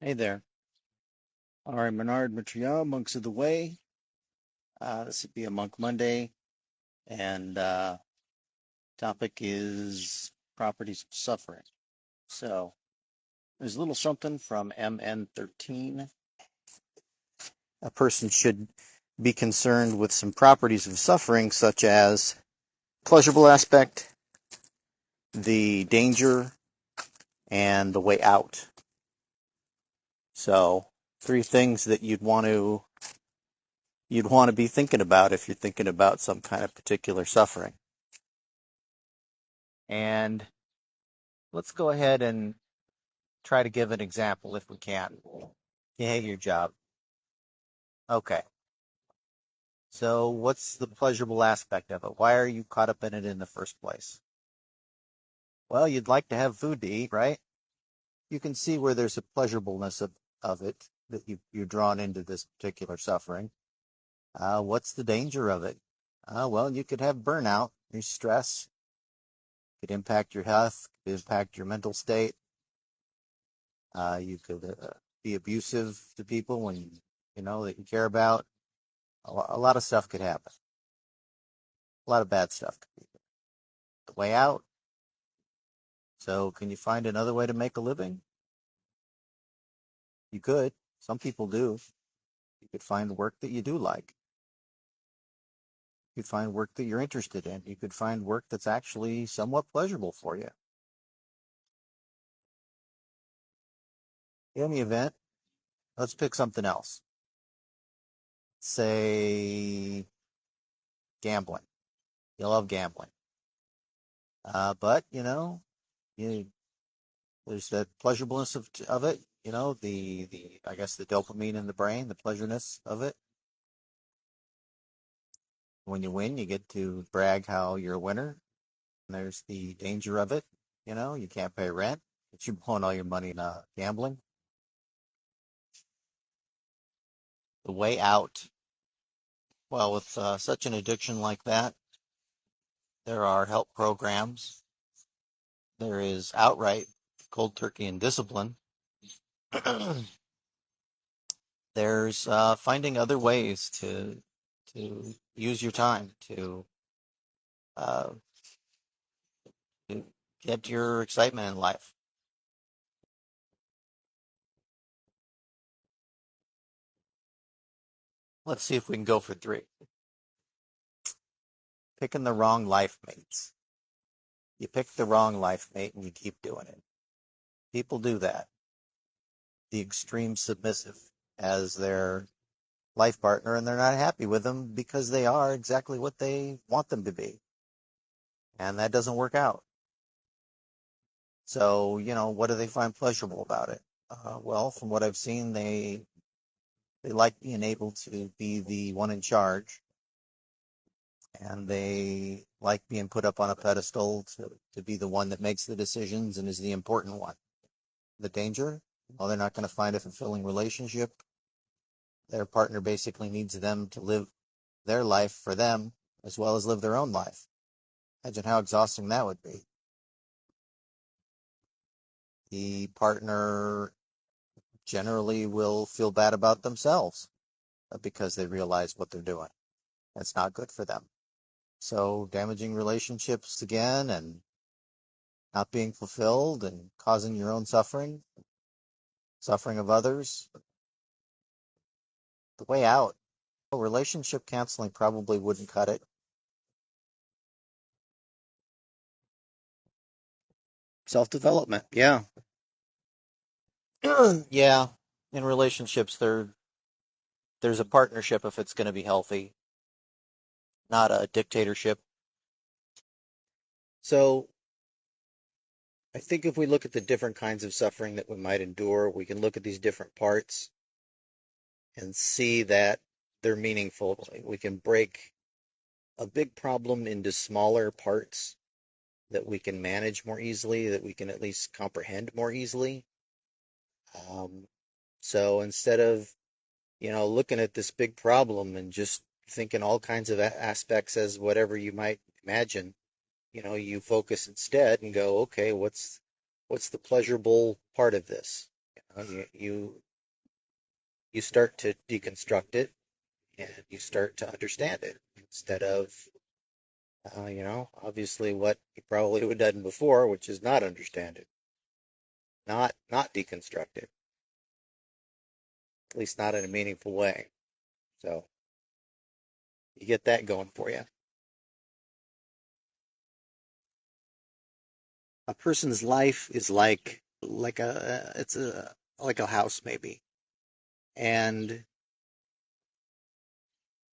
Hey there. All right, Bernard Montreal, Monks of the Way. This would be a Monk Monday, and topic is properties of suffering. So there's a little something from MN13. A person should be concerned with some properties of suffering, such as pleasurable aspect, the danger, and the way out. So three things that you'd want to be thinking about if you're thinking about some kind of particular suffering. And let's go ahead and try to give an example if we can. You hate your job. Okay. So what's the pleasurable aspect of it? Why are you caught up in it in the first place? Well, you'd like to have food to eat, right? You can see where there's a pleasurableness of it that you're drawn into this particular suffering. What's the danger of it? Well, you could have burnout, your stress, could impact your health, could impact your mental state. You could be abusive to people when you know that you care about. A lot of stuff could happen. A lot of bad stuff could be the way out. So, can you find another way to make a living? You could. Some people do. You could find work that you do like. You could find work that you're interested in. You could find work that's actually somewhat pleasurable for you. In any event, let's pick something else. Say gambling. You love gambling. But, you there's that pleasurableness of it, the I guess the dopamine in the brain, the pleasureness of it. When you win, you get to brag how you're a winner. And there's the danger of it. You can't pay rent, but you're blowing all your money in gambling. The way out. Well, with such an addiction like that, there are help programs. There is outright cold turkey and discipline. There's finding other ways to use your time uh, to get your excitement in life. Let's see if we can go for three. Picking the wrong life mates. You pick the wrong life mate and you keep doing it. People do that. The extreme submissive as their life partner, and they're not happy with them because they are exactly what they want them to be. And that doesn't work out. So, what do they find pleasurable about it? Well, from what I've seen, they like being able to be the one in charge, and they like being put up on a pedestal to be the one that makes the decisions and is the important one. The danger? Well, they're not going to find a fulfilling relationship. Their partner basically needs them to live their life for them as well as live their own life. Imagine how exhausting that would be. The partner generally will feel bad about themselves because they realize what they're doing. It's not good for them. So damaging relationships again and not being fulfilled and causing your own suffering, suffering of others. The way out. Relationship counseling probably wouldn't cut it. Self-development, yeah. Yeah, in relationships there's a partnership if it's going to be healthy, not a dictatorship. So I think if we look at the different kinds of suffering that we might endure, we can look at these different parts and see that they're meaningful. We can break a big problem into smaller parts that we can manage more easily, that we can at least comprehend more easily. Um, so instead of, looking at this big problem and just thinking all kinds of aspects as whatever you might imagine, you focus instead and go, okay, what's the pleasurable part of this? You start to deconstruct it and you start to understand it instead of obviously what you probably would have done before, which is not understand it, not deconstruct it, at least not in a meaningful way. So you get that going for you. A person's life is like a house maybe, and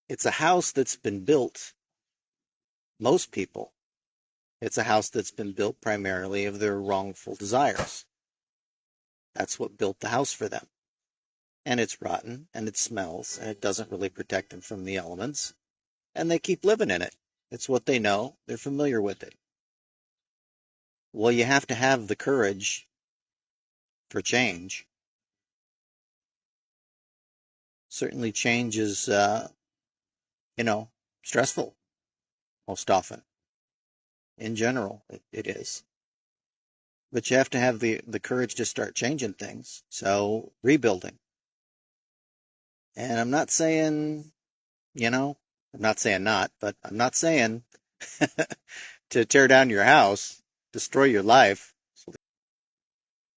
it's a house that's been built. Most people, it's a house that's been built primarily of their wrongful desires. That's what built the house for them. And it's rotten and it smells and it doesn't really protect them from the elements. And they keep living in it. It's what they know. They're familiar with it. Well, you have to have the courage for change. Certainly change is, stressful most often. In general, it is. But you have to have the courage to start changing things. So rebuilding. And I'm not saying, I'm not saying not, but I'm not saying to tear down your house, destroy your life.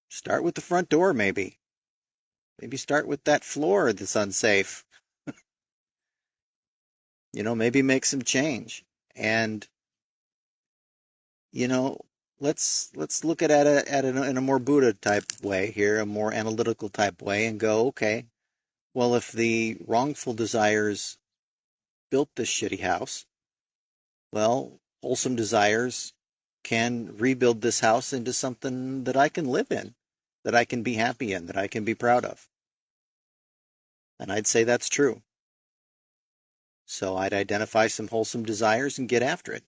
Start with the front door, maybe. Maybe start with that floor that's unsafe. Maybe make some change. And, you know, let's look at it in a more Buddha type way here, a more analytical type way, and go, okay, well, if the wrongful desires built this shitty house, well, wholesome desires can rebuild this house into something that I can live in, that I can be happy in, that I can be proud of. And I'd say that's true. So I'd identify some wholesome desires and get after it.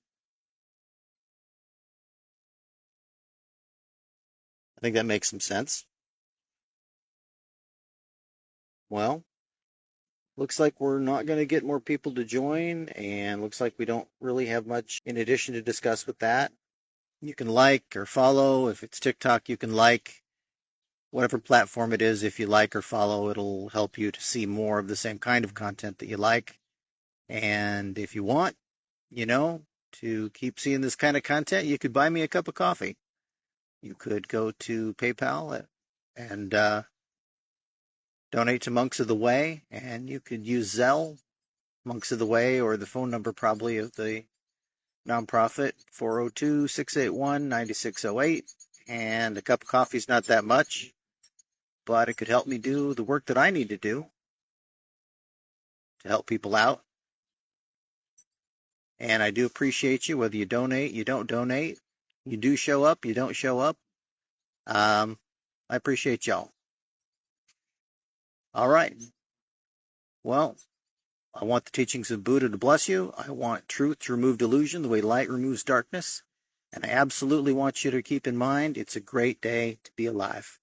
I think that makes some sense. Well, looks like we're not going to get more people to join, and looks like we don't really have much in addition to discuss with that. You can like or follow. If it's TikTok, you can like whatever platform it is. If you like or follow, it'll help you to see more of the same kind of content that you like. And if you want, to keep seeing this kind of content, you could buy me a cup of coffee. You could go to PayPal and donate to Monks of the Way, and you could use Zelle, Monks of the Way, or the phone number probably of the nonprofit, 402-681-9608. And a cup of coffee is not that much, but it could help me do the work that I need to do to help people out. And I do appreciate you, whether you donate, you don't donate, you do show up, you don't show up. I appreciate y'all. All right. Well, I want the teachings of Buddha to bless you. I want truth to remove delusion the way light removes darkness. And I absolutely want you to keep in mind it's a great day to be alive.